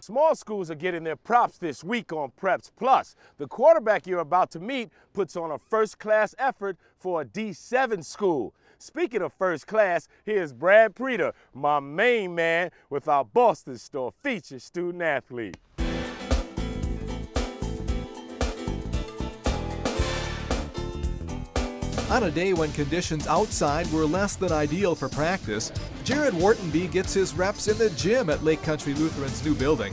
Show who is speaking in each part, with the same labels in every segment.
Speaker 1: Small schools are getting their props this week on Preps Plus. The quarterback you're about to meet puts on a first-class effort for a D7 school. Speaking of first class, here's Brad Preter, my main man, with our Boston Store featured student athlete.
Speaker 2: On a day when conditions outside were less than ideal for practice, Jared Wartinbee gets his reps in the gym at Lake Country Lutheran's new building.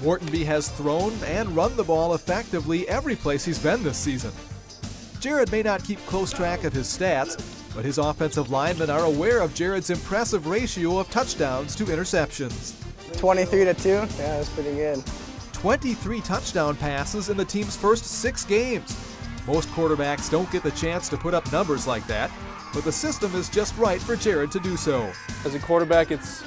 Speaker 2: Wartinbee has thrown and run the ball effectively every place he's been this season. Jared may not keep close track of his stats, but his offensive linemen are aware of Jared's impressive ratio of touchdowns to interceptions.
Speaker 3: 23-2, yeah, that's pretty good.
Speaker 2: 23 touchdown passes in the team's first 6 games. Most quarterbacks don't get the chance to put up numbers like that, but the system is just right for Jared to do so.
Speaker 4: As a quarterback, it's,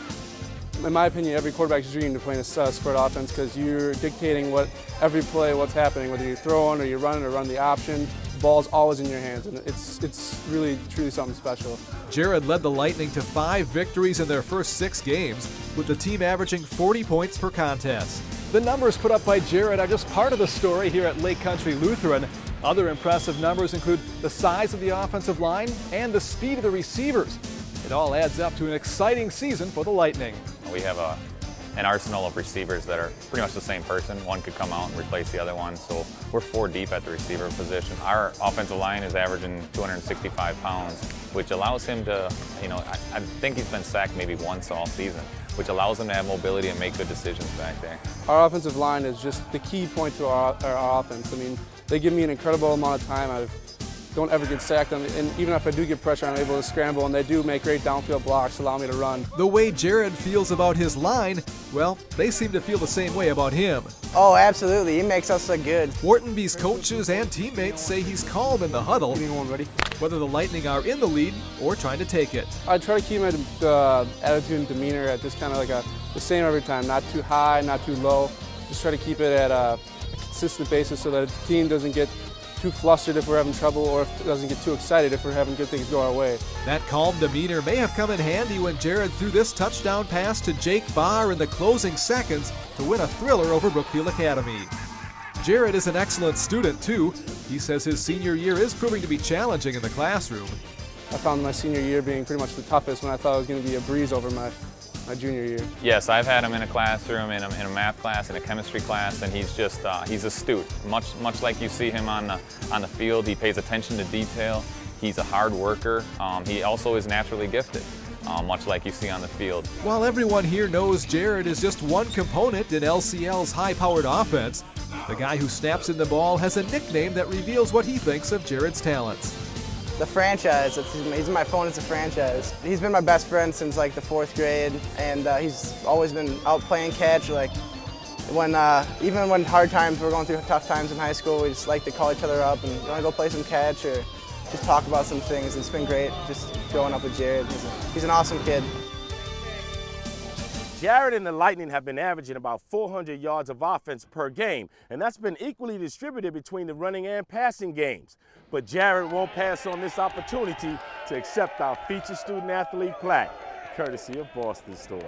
Speaker 4: in my opinion, every quarterback's dream to play in a spread offense because you're dictating every play, what's happening, whether you're throwing or you're running or run the option. The ball's always in your hands, and it's really, truly something special.
Speaker 2: Jared led the Lightning to 5 victories in their first 6 games, with the team averaging 40 points per contest. The numbers put up by Jared are just part of the story here at Lake Country Lutheran. Other impressive numbers include the size of the offensive line and the speed of the receivers. It all adds up to an exciting season for the Lightning.
Speaker 5: We have an arsenal of receivers that are pretty much the same person. One could come out and replace the other one, so we're 4 deep at the receiver position. Our offensive line is averaging 265 pounds, which allows him to, I think he's been sacked maybe once all season, which allows him to have mobility and make good decisions back there.
Speaker 4: Our offensive line is just the key point to our offense. I mean, they give me an incredible amount of time. I don't ever get sacked, and even if I do get pressure, I'm able to scramble, and they do make great downfield blocks, allow me to run.
Speaker 2: The way Jared feels about his line, well, they seem to feel the same way about him.
Speaker 3: Oh, absolutely. He makes us look good.
Speaker 2: Wartinbee's coaches and teammates say he's calm in the huddle, whether the Lightning are in the lead or trying to take it.
Speaker 4: I try to keep my attitude and demeanor at just kind of like the same every time, not too high, not too low. Just try to keep it at a consistent basis so that the team doesn't get too flustered if we're having trouble, or if it doesn't get too excited if we're having good things go our way.
Speaker 2: That calm demeanor may have come in handy when Jared threw this touchdown pass to Jake Barr in the closing seconds to win a thriller over Brookfield Academy. Jared is an excellent student too. He says his senior year is proving to be challenging in the classroom.
Speaker 4: I found my senior year being pretty much the toughest when I thought it was going to be a breeze over my junior year.
Speaker 5: Yes, I've had him in a classroom, in a math class, in a chemistry class, and he's just, he's astute. Much like you see him on the field, he pays attention to detail. He's a hard worker. He also is naturally gifted, much like you see on the field.
Speaker 2: While everyone here knows Jared is just one component in LCL's high-powered offense, the guy who snaps in the ball has a nickname that reveals what he thinks of Jared's talents.
Speaker 3: The franchise, he's in my phone as a franchise. He's been my best friend since like the 4th grade, and he's always been out playing catch. Like even when hard times, we're going through tough times in high school, we just like to call each other up and want to go play some catch or just talk about some things. It's been great just growing up with Jared. He's an awesome kid.
Speaker 1: Jared and the Lightning have been averaging about 400 yards of offense per game, and that's been equally distributed between the running and passing games. But Jared won't pass on this opportunity to accept our featured student athlete plaque, courtesy of Boston Store.